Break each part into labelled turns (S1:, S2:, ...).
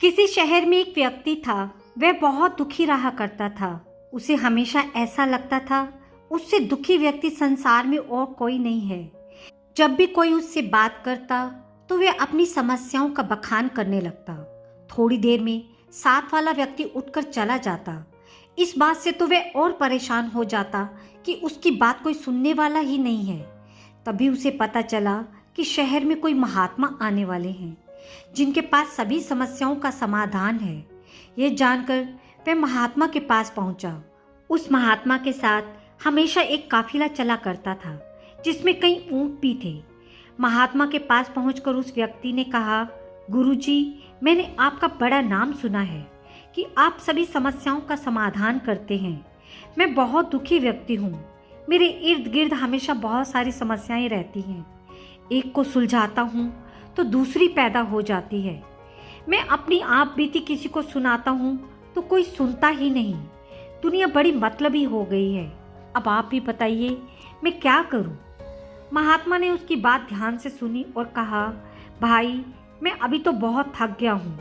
S1: किसी शहर में एक व्यक्ति था। वह बहुत दुखी रहा करता था। उसे हमेशा ऐसा लगता था उससे दुखी व्यक्ति संसार में और कोई नहीं है। जब भी कोई उससे बात करता तो वह अपनी समस्याओं का बखान करने लगता। थोड़ी देर में साथ वाला व्यक्ति उठकर चला जाता। इस बात से तो वह और परेशान हो जाता कि उसकी बात कोई सुनने वाला ही नहीं है। तभी उसे पता चला कि शहर में कोई महात्मा आने वाले हैं जिनके पास सभी समस्याओं का समाधान है। यह जानकर वह महात्मा के पास पहुंचा। उस महात्मा के साथ हमेशा एक काफिला चला करता था जिसमें कई ऊंट भी थे। महात्मा के पास पहुंचकर उस व्यक्ति ने कहा, गुरुजी, मैंने आपका बड़ा नाम सुना है कि आप सभी समस्याओं का समाधान करते हैं। मैं बहुत दुखी व्यक्ति हूँ। मेरे इर्द गिर्द हमेशा बहुत सारी समस्याएं रहती हैं। एक को सुलझाता हूँ तो दूसरी पैदा हो जाती है। मैं अपनी आप बीती किसी को सुनाता हूँ तो कोई सुनता ही नहीं। दुनिया बड़ी मतलबी हो गई है। अब आप भी बताइए मैं क्या करूँ। महात्मा ने उसकी बात ध्यान से सुनी और कहा, भाई, मैं अभी तो बहुत थक गया हूँ,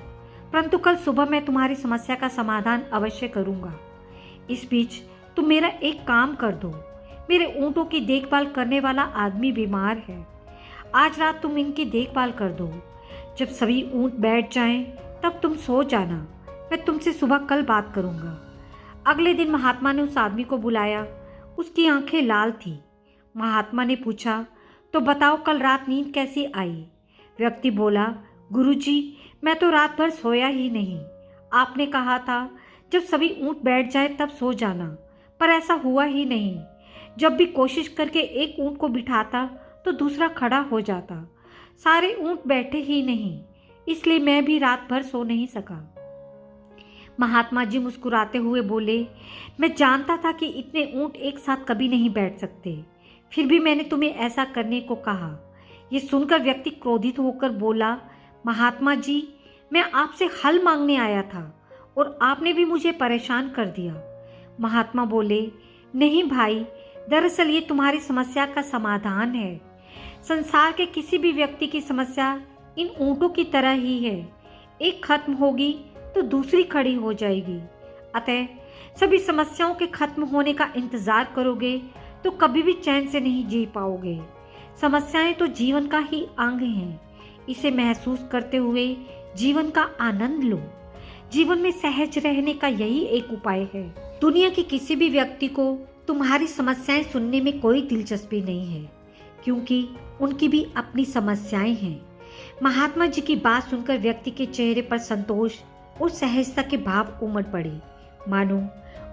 S1: परंतु कल सुबह मैं तुम्हारी समस्या का समाधान अवश्य करूँगा। इस बीच तुम मेरा एक काम कर दो। मेरे ऊँटों की देखभाल करने वाला आदमी बीमार है। आज रात तुम इनकी देखभाल कर दो। जब सभी ऊँट बैठ जाएं, तब तुम सो जाना। मैं तुमसे सुबह कल बात करूँगा। अगले दिन महात्मा ने उस आदमी को बुलाया। उसकी आंखें लाल थी। महात्मा ने पूछा, तो बताओ कल रात नींद कैसी आई। व्यक्ति बोला, गुरुजी, मैं तो रात भर सोया ही नहीं। आपने कहा था जब सभी ऊँट बैठ जाए तब सो जाना, पर ऐसा हुआ ही नहीं। जब भी कोशिश करके एक ऊँट को बिठाता तो दूसरा खड़ा हो जाता। सारे ऊँट बैठे ही नहीं, इसलिए मैं भी रात भर सो नहीं सका। महात्मा जी मुस्कुराते हुए बोले, मैं जानता था कि इतने ऊँट एक साथ कभी नहीं बैठ सकते, फिर भी मैंने तुम्हें ऐसा करने को कहा। ये सुनकर व्यक्ति क्रोधित होकर बोला, महात्मा जी, मैं आपसे हल मांगने आया था और आपने भी मुझे परेशान कर दिया। महात्मा बोले, नहीं भाई, दरअसल ये तुम्हारी समस्या का समाधान है। संसार के किसी भी व्यक्ति की समस्या इन ऊँटों की तरह ही है। एक खत्म होगी तो दूसरी खड़ी हो जाएगी। अतः सभी समस्याओं के खत्म होने का इंतजार करोगे तो कभी भी चैन से नहीं जी पाओगे। समस्याएं तो जीवन का ही अंग हैं। इसे महसूस करते हुए जीवन का आनंद लो। जीवन में सहज रहने का यही एक उपाय है। दुनिया के किसी भी व्यक्ति को तुम्हारी समस्याएं सुनने में कोई दिलचस्पी नहीं है, क्योंकि उनकी भी अपनी समस्याएं हैं। महात्मा जी की बात सुनकर व्यक्ति के चेहरे पर संतोष और सहजता के भाव उमड़ पड़े, मानो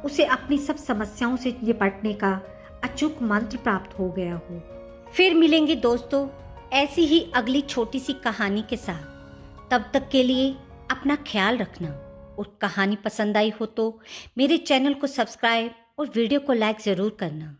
S1: उसे अपनी सब समस्याओं से निपटने का अचूक मंत्र प्राप्त हो गया हो। फिर मिलेंगे दोस्तों ऐसी ही अगली छोटी सी कहानी के साथ। तब तक के लिए अपना ख्याल रखना, और कहानी पसंद आई हो तो मेरे चैनल को सब्सक्राइब और वीडियो को लाइक ज़रूर करना।